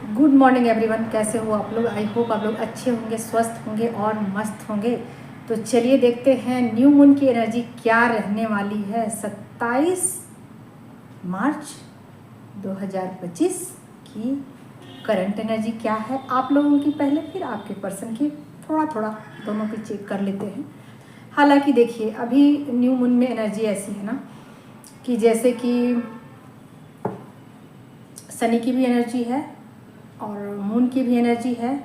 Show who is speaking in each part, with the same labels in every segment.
Speaker 1: Good morning everyone, कैसे हो आप लोग। आई होप आप लोग अच्छे होंगे, स्वस्थ होंगे और मस्त होंगे। तो चलिए देखते हैं न्यू मून की एनर्जी क्या रहने वाली है 27 मार्च 2025 की। करंट एनर्जी क्या है आप लोगों की, पहले फिर आपके पर्सन की, थोड़ा थोड़ा दोनों की चेक कर लेते हैं। हालांकि देखिए अभी न्यू मून में एनर्जी ऐसी है ना कि जैसे कि शनि की भी एनर्जी है और मून की भी एनर्जी है,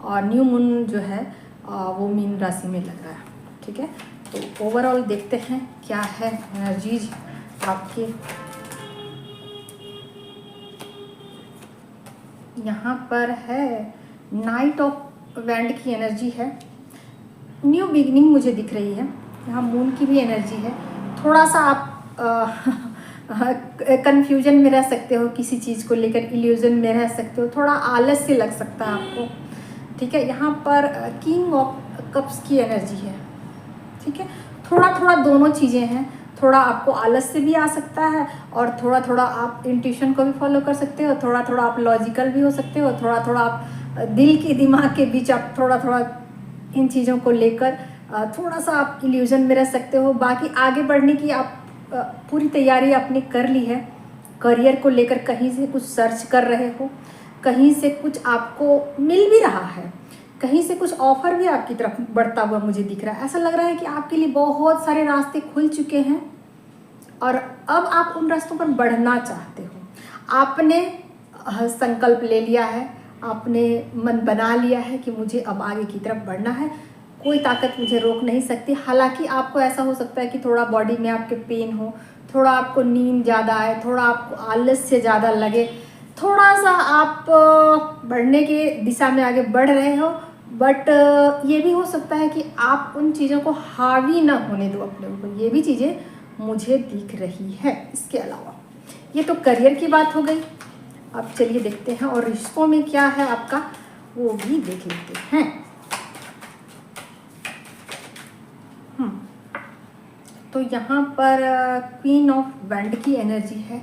Speaker 1: और न्यू मून जो है वो मीन राशि में लग रहा है। ठीक है, तो ओवरऑल देखते हैं क्या है एनर्जीज आपके। यहाँ पर है नाइट ऑफ वैंड की एनर्जी है, न्यू बिगनिंग मुझे दिख रही है। यहाँ मून की भी एनर्जी है। थोड़ा सा आप कंफ्यूजन में रह सकते हो, किसी चीज़ को लेकर इल्यूजन में रह सकते हो, थोड़ा आलस से लग सकता है आपको। ठीक है, यहाँ पर किंग ऑफ कप्स की एनर्जी है। ठीक है, थोड़ा थोड़ा दोनों चीज़ें हैं। थोड़ा आपको आलस से भी आ सकता है और थोड़ा थोड़ा आप इंट्यूशन को भी फॉलो कर सकते हो, थोड़ा थोड़ा आप लॉजिकल भी हो सकते हो, थोड़ा थोड़ा आप दिल के दिमाग के बीच आप थोड़ा थोड़ा इन चीज़ों को लेकर थोड़ा सा आप इल्यूजन में रह सकते हो। बाकी आगे बढ़ने की आप पूरी तैयारी आपने कर ली है। करियर को लेकर कहीं से कुछ सर्च कर रहे हो, कहीं से कुछ आपको मिल भी रहा है, कहीं से कुछ ऑफर भी आपकी तरफ बढ़ता हुआ मुझे दिख रहा है। ऐसा लग रहा है कि आपके लिए बहुत सारे रास्ते खुल चुके हैं और अब आप उन रास्तों पर बढ़ना चाहते हो। आपने संकल्प ले लिया है, आपने मन बना लिया है कि मुझे अब आगे की तरफ बढ़ना है, कोई ताकत मुझे रोक नहीं सकती। हालांकि आपको ऐसा हो सकता है कि थोड़ा बॉडी में आपके पेन हो, थोड़ा आपको नींद ज़्यादा आए, थोड़ा आपको आलस से ज़्यादा लगे, थोड़ा सा आप बढ़ने के दिशा में आगे बढ़ रहे हो, बट ये भी हो सकता है कि आप उन चीज़ों को हावी ना होने दो अपने ऊपर। ये भी चीज़ें मुझे दिख रही है। इसके अलावा ये तो करियर की बात हो गई। अब चलिए देखते हैं और रिश्तों में क्या है आपका, वो भी देख लेते हैं। तो यहाँ पर क्वीन ऑफ वैंड की एनर्जी है।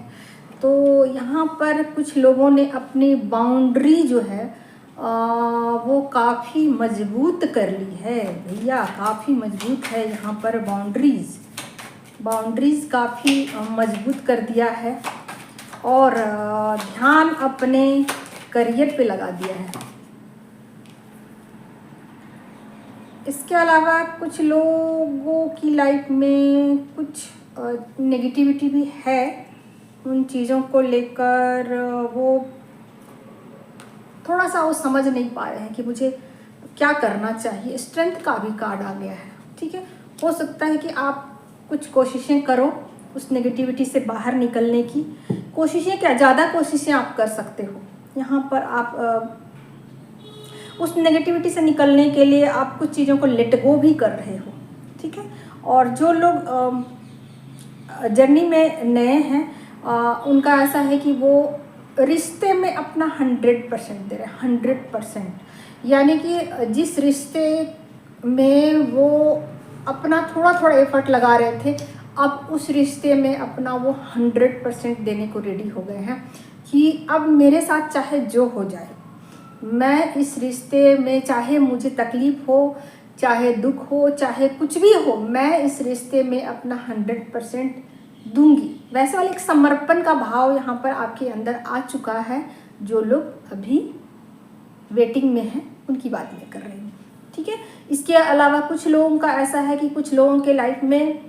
Speaker 1: तो यहाँ पर कुछ लोगों ने अपनी बाउंड्री जो है वो काफ़ी मजबूत कर ली है भैया, काफ़ी मजबूत है। यहाँ पर बाउंड्रीज काफ़ी मजबूत कर दिया है और ध्यान अपने करियर पे लगा दिया है। इसके अलावा कुछ लोगों की लाइफ में कुछ नेगेटिविटी भी है, उन चीज़ों को लेकर वो थोड़ा सा वो समझ नहीं पा रहे हैं कि मुझे क्या करना चाहिए। स्ट्रेंथ का भी कार्ड आ गया है। ठीक है, हो सकता है कि आप कुछ कोशिशें करो उस नेगेटिविटी से बाहर निकलने की। कोशिशें क्या, ज़्यादा कोशिशें आप कर सकते हो। यहाँ पर आप उस नेगेटिविटी से निकलने के लिए आप कुछ चीज़ों को लेट गो भी कर रहे हो। ठीक है, और जो लोग जर्नी में नए हैं उनका ऐसा है कि वो रिश्ते में अपना 100% दे रहे हैं। 100% यानी कि जिस रिश्ते में वो अपना थोड़ा थोड़ा एफर्ट लगा रहे थे, अब उस रिश्ते में अपना वो 100% देने को रेडी हो गए हैं कि अब मेरे साथ चाहे जो हो जाए, मैं इस रिश्ते में चाहे मुझे तकलीफ हो, चाहे दुख हो, चाहे कुछ भी हो, मैं इस रिश्ते में अपना 100% दूंगी। वैसे वाले एक समर्पण का भाव यहाँ पर आपके अंदर आ चुका है। जो लोग अभी वेटिंग में हैं उनकी बात मैं कर रही हूँ। ठीक है, इसके अलावा कुछ लोगों का ऐसा है कि कुछ लोगों के लाइफ में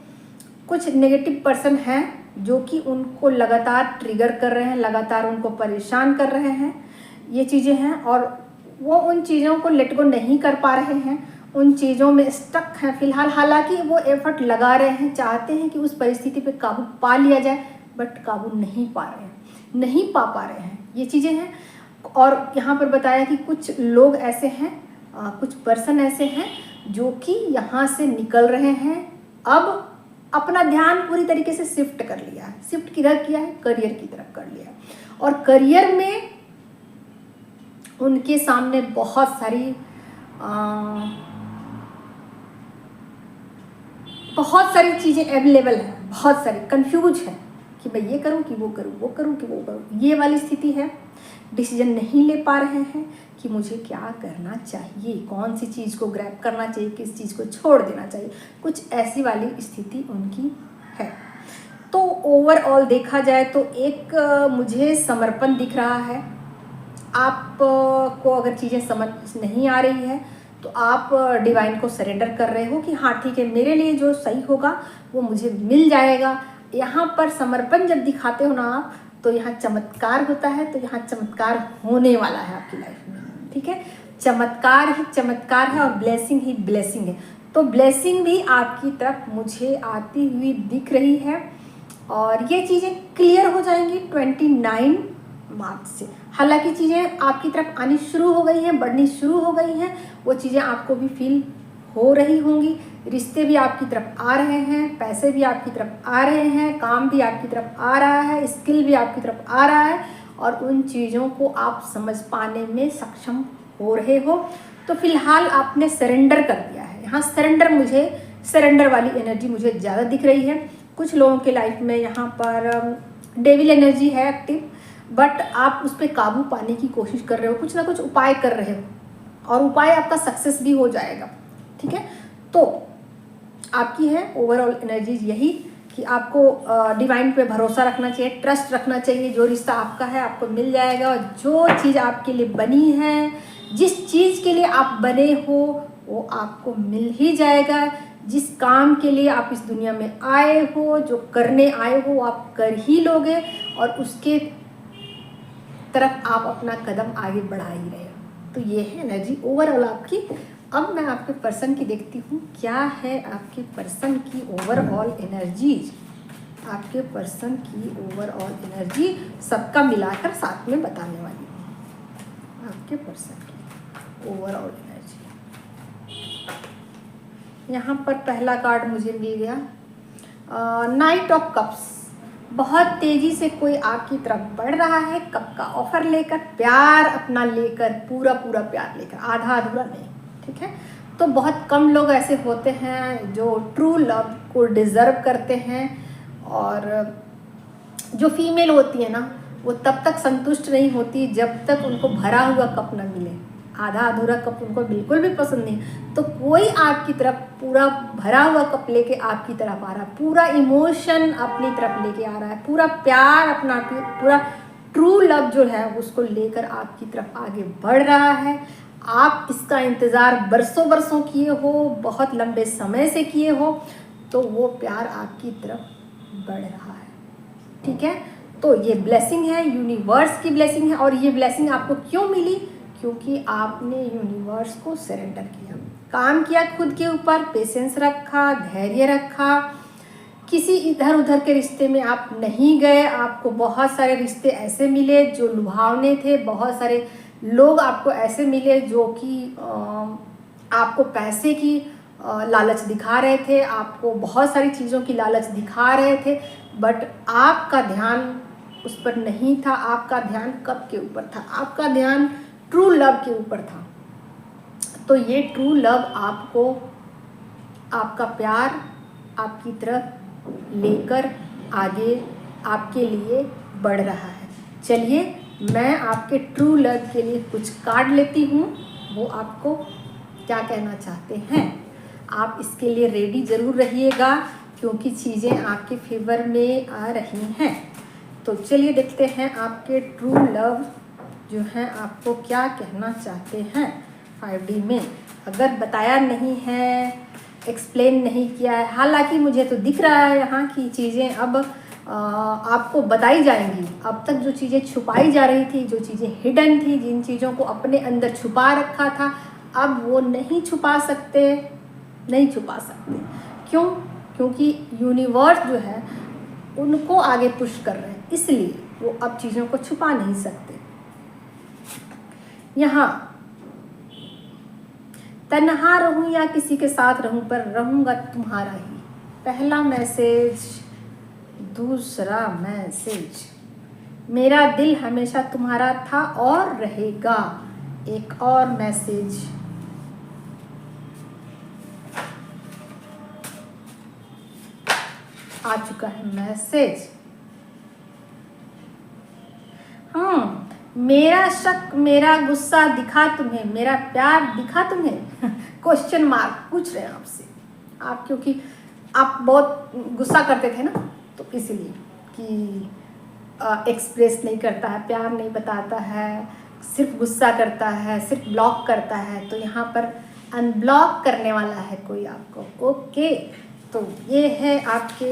Speaker 1: कुछ नेगेटिव पर्सन हैं जो कि उनको लगातार ट्रिगर कर रहे हैं, लगातार उनको परेशान कर रहे हैं। ये चीज़ें हैं और वो उन चीज़ों को लेट गो नहीं कर पा रहे हैं, उन चीज़ों में स्टक हैं फिलहाल। हालांकि वो एफर्ट लगा रहे हैं, चाहते हैं कि उस परिस्थिति पे काबू पा लिया जाए, बट काबू नहीं पा रहे हैं, नहीं पा रहे हैं। ये चीज़ें हैं। और यहाँ पर बताया कि कुछ लोग ऐसे हैं, कुछ पर्सन ऐसे हैं जो कि यहाँ से निकल रहे हैं। अब अपना ध्यान पूरी तरीके से शिफ्ट कर लिया है। शिफ्ट किधर किया है? करियर की तरफ कर लिया है। और करियर में उनके सामने बहुत सारी चीज़ें अवेलेबल हैं, बहुत सारी कंफ्यूज है कि मैं ये करूं कि वो करूं, वो करूं कि वो करूं। ये वाली स्थिति है। डिसीजन नहीं ले पा रहे हैं कि मुझे क्या करना चाहिए, कौन सी चीज़ को ग्रैब करना चाहिए, किस चीज़ को छोड़ देना चाहिए, कुछ ऐसी वाली स्थिति उनकी है। तो ओवरऑल देखा जाए तो एक मुझे समर्पण दिख रहा है। आप को अगर चीज़ें समझ नहीं आ रही है तो आप डिवाइन को सरेंडर कर रहे हो कि हाँ ठीक है, मेरे लिए जो सही होगा वो मुझे मिल जाएगा। यहाँ पर समर्पण जब दिखाते हो ना आप, तो यहाँ चमत्कार होता है, तो यहाँ चमत्कार होने वाला है आपकी लाइफ में, ठीक है। चमत्कार ही चमत्कार है और ब्लेसिंग ही ब्लेसिंग है। तो ब्लेसिंग भी आपकी तरफ मुझे आती हुई दिख रही है और ये चीज़ें क्लियर हो जाएंगी 29 मार्च से। हालांकि चीज़ें आपकी तरफ आनी शुरू हो गई हैं, बढ़नी शुरू हो गई हैं, वो चीज़ें आपको भी फील हो रही होंगी। रिश्ते भी आपकी तरफ आ रहे हैं, पैसे भी आपकी तरफ आ रहे हैं, काम भी आपकी तरफ आ रहा है, स्किल भी आपकी तरफ आ रहा है और उन चीज़ों को आप समझ पाने में सक्षम हो रहे हो। तो फिलहाल आपने सरेंडर कर दिया है। यहाँ सरेंडर वाली एनर्जी मुझे ज़्यादा दिख रही है। कुछ लोगों के लाइफ में यहाँ पर डेविल एनर्जी है एक्टिव, बट आप उस पर काबू पाने की कोशिश कर रहे हो, कुछ ना कुछ उपाय कर रहे हो और उपाय आपका सक्सेस भी हो जाएगा, ठीक है। तो आपकी है ओवरऑल एनर्जीज यही कि आपको डिवाइन पे भरोसा रखना चाहिए, ट्रस्ट रखना चाहिए। जो रिश्ता आपका है आपको मिल जाएगा और जो चीज़ आपके लिए बनी है, जिस चीज़ के लिए आप बने हो वो आपको मिल ही जाएगा। जिस काम के लिए आप इस दुनिया में आए हो, जो करने आए हो, आप कर ही लोगे और उसके तरफ आप अपना कदम आगे बढ़ा ही रहे हो। तो ये है एनर्जी ओवरऑल आपकी। अब मैं आपके पर्सन की देखती हूँ क्या है आपके पर्सन की ओवरऑल एनर्जीज। आपके पर्सन की ओवरऑल एनर्जी सबका मिलाकर साथ में बताने वाली हूँ। आपके पर्सन की ओवरऑल एनर्जी, यहाँ पर पहला कार्ड मुझे मिल गया, नाइट ऑफ कप्स। बहुत तेज़ी से कोई आपकी तरफ बढ़ रहा है, कप का ऑफर लेकर, प्यार अपना लेकर, पूरा प्यार लेकर, आधा अधूरा नहीं, ठीक है। तो बहुत कम लोग ऐसे होते हैं जो ट्रू लव को डिज़र्व करते हैं और जो फीमेल होती है ना वो तब तक संतुष्ट नहीं होती जब तक उनको भरा हुआ कप ना मिले। आधा अधूरा कप उनको बिल्कुल भी पसंद नहीं। तो कोई आपकी तरफ पूरा भरा हुआ कप लेके आपकी तरफ आ रहा है, पूरा इमोशन अपनी तरफ लेके आ रहा है, पूरा प्यार अपना, पूरा ट्रू लव जो है उसको लेकर आपकी तरफ आगे बढ़ रहा है। आप इसका इंतज़ार बरसों किए हो, बहुत लंबे समय से किए हो, तो वो प्यार आपकी तरफ बढ़ रहा है, ठीक है। तो ये ब्लेसिंग है, यूनिवर्स की ब्लेसिंग है। और ये ब्लेसिंग आपको क्यों मिली? क्योंकि आपने यूनिवर्स को सरेंडर किया, काम किया खुद के ऊपर, पेशेंस रखा, धैर्य रखा, किसी इधर उधर के रिश्ते में आप नहीं गए। आपको बहुत सारे रिश्ते ऐसे मिले जो लुभावने थे, बहुत सारे लोग आपको ऐसे मिले जो कि आपको पैसे की लालच दिखा रहे थे, आपको बहुत सारी चीज़ों की लालच दिखा रहे थे, बट आपका ध्यान उस पर नहीं था। आपका ध्यान कब के ऊपर था? आपका ध्यान ट्रू लव के ऊपर था। तो ये ट्रू लव आपको, आपका प्यार आपकी तरफ लेकर आगे आपके लिए बढ़ रहा है। चलिए मैं आपके ट्रू लव के लिए कुछ कार्ड लेती हूँ, वो आपको क्या कहना चाहते हैं। आप इसके लिए रेडी ज़रूर रहिएगा क्योंकि चीज़ें आपके फेवर में आ रही हैं। तो चलिए देखते हैं आपके ट्रू लव जो हैं आपको क्या कहना चाहते हैं 5D में। अगर बताया नहीं है, एक्सप्लेन नहीं किया है, हालांकि मुझे तो दिख रहा है यहाँ की चीज़ें अब आपको बताई जाएंगी। अब तक जो चीज़ें छुपाई जा रही थी, जो चीज़ें हिडन थी, जिन चीज़ों को अपने अंदर छुपा रखा था, अब वो नहीं छुपा सकते। क्यों? क्योंकि यूनिवर्स जो है उनको आगे पुश कर रहे हैं, इसलिए वो अब चीज़ों को छुपा नहीं सकते। यहाँ तन्हा रहूं या किसी के साथ रहूं, पर रहूंगा तुम्हारा ही। पहला मैसेज। दूसरा मैसेज, मेरा दिल हमेशा तुम्हारा था और रहेगा। एक और मैसेज। आ चुका है मैसेज। मेरा शक मेरा गुस्सा दिखा तुम्हें, मेरा प्यार दिखा तुम्हें? क्वेश्चन मार्क पूछ रहे हैं आपसे आप, क्योंकि आप बहुत गुस्सा करते थे ना, तो इसीलिए कि एक्सप्रेस नहीं करता है, प्यार नहीं बताता है, सिर्फ गुस्सा करता है, सिर्फ ब्लॉक करता है। तो यहाँ पर अनब्लॉक करने वाला है कोई आपको। ओके, तो ये है आपके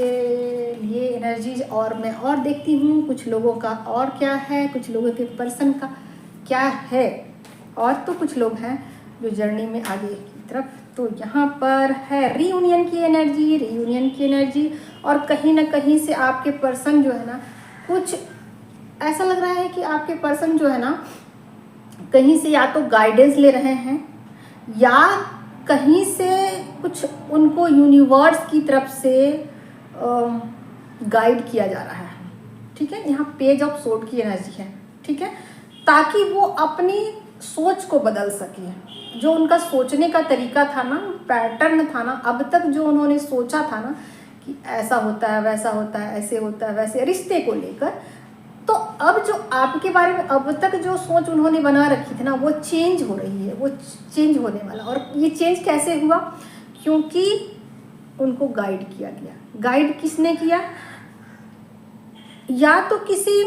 Speaker 1: लिए एनर्जीज। और मैं और देखती हूँ कुछ लोगों का और क्या है, कुछ लोगों के पर्सन का क्या है। और तो कुछ लोग हैं जो जर्नी में आगे की तरफ। तो यहाँ पर है रीयूनियन की एनर्जी, रीयूनियन की एनर्जी। और कहीं ना कहीं से आपके पर्सन जो है ना, कुछ ऐसा लग रहा है कि आपके पर्सन जो है ना, कहीं से या तो गाइडेंस ले रहे हैं या कहीं से कुछ उनको यूनिवर्स की तरफ से गाइड किया जा रहा है। ठीक है, यहाँ पेज ऑफ सोर्ड की एनर्जी है। ठीक है, ताकि वो अपनी सोच को बदल सके। जो उनका सोचने का तरीका था ना, पैटर्न था ना, अब तक जो उन्होंने सोचा था ना कि ऐसा होता है, वैसा होता है, ऐसे होता है, वैसे, रिश्ते को लेकर, तो अब जो आपके बारे में अब तक जो सोच उन्होंने बना रखी थी ना, वो चेंज हो रही है, वो चेंज होने वाला। और ये चेंज कैसे हुआ? क्योंकि उनको गाइड किया गया। गाइड किसने किया? या तो किसी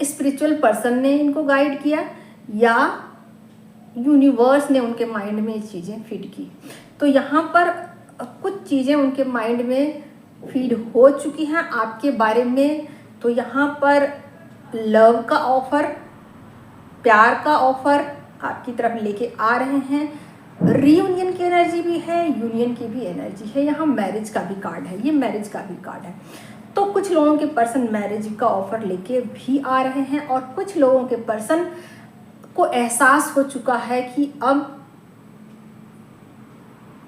Speaker 1: स्पिरिचुअल पर्सन ने इनको गाइड किया, या यूनिवर्स ने उनके माइंड में ये चीज़ें फीड की। तो यहाँ पर कुछ चीज़ें उनके माइंड में फीड हो चुकी हैं आपके बारे में। तो यहाँ पर लव का ऑफर, प्यार का ऑफर आपकी तरफ लेके आ रहे हैं। रीयूनियन की एनर्जी भी है, यूनियन की भी एनर्जी है। यहाँ मैरिज का भी कार्ड है, ये मैरिज का भी कार्ड है। तो कुछ लोगों के पर्सन मैरिज का ऑफर लेके भी आ रहे हैं, और कुछ लोगों के पर्सन को एहसास हो चुका है कि अब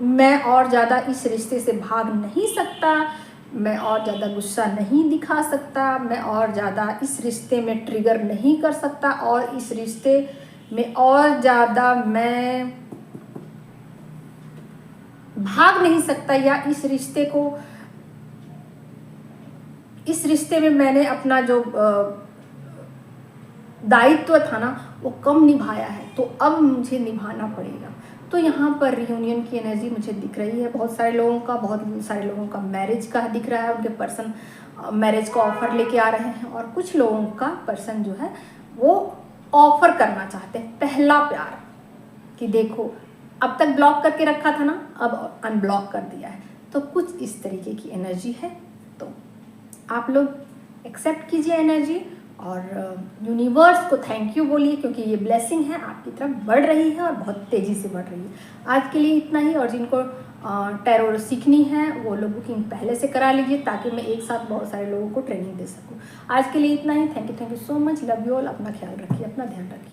Speaker 1: मैं और ज़्यादा इस रिश्ते से भाग नहीं सकता, मैं और ज़्यादा गुस्सा नहीं दिखा सकता, मैं और ज़्यादा इस रिश्ते में ट्रिगर नहीं कर सकता, और इस रिश्ते में और ज़्यादा मैं भाग नहीं सकता, या इस रिश्ते में मैंने अपना जो दायित्व था ना, वो कम निभाया है, तो अब मुझे निभाना पड़ेगा। तो यहाँ पर रियूनियन की एनर्जी मुझे दिख रही है। बहुत सारे लोगों का मैरिज का दिख रहा है, उनके पर्सन मैरिज का ऑफर लेके आ रहे हैं। और कुछ लोगों का पर्सन जो है वो ऑफर करना चाहते हैं पहला प्यार, कि देखो अब तक ब्लॉक करके रखा था ना, अब अनब्लॉक कर दिया है। तो कुछ इस तरीके की एनर्जी है। तो आप लोग एक्सेप्ट कीजिए एनर्जी, और यूनिवर्स को थैंक यू बोलिए, क्योंकि ये ब्लेसिंग है आपकी तरफ बढ़ रही है, और बहुत तेज़ी से बढ़ रही है। आज के लिए इतना ही। और जिनको टैरो सीखनी है वो लोग बुकिंग पहले से करा लीजिए, ताकि मैं एक साथ बहुत सारे लोगों को ट्रेनिंग दे सकूँ। आज के लिए इतना ही। Thank you so much. Love you all. अपना ख्याल रखिए, अपना ध्यान रखिए।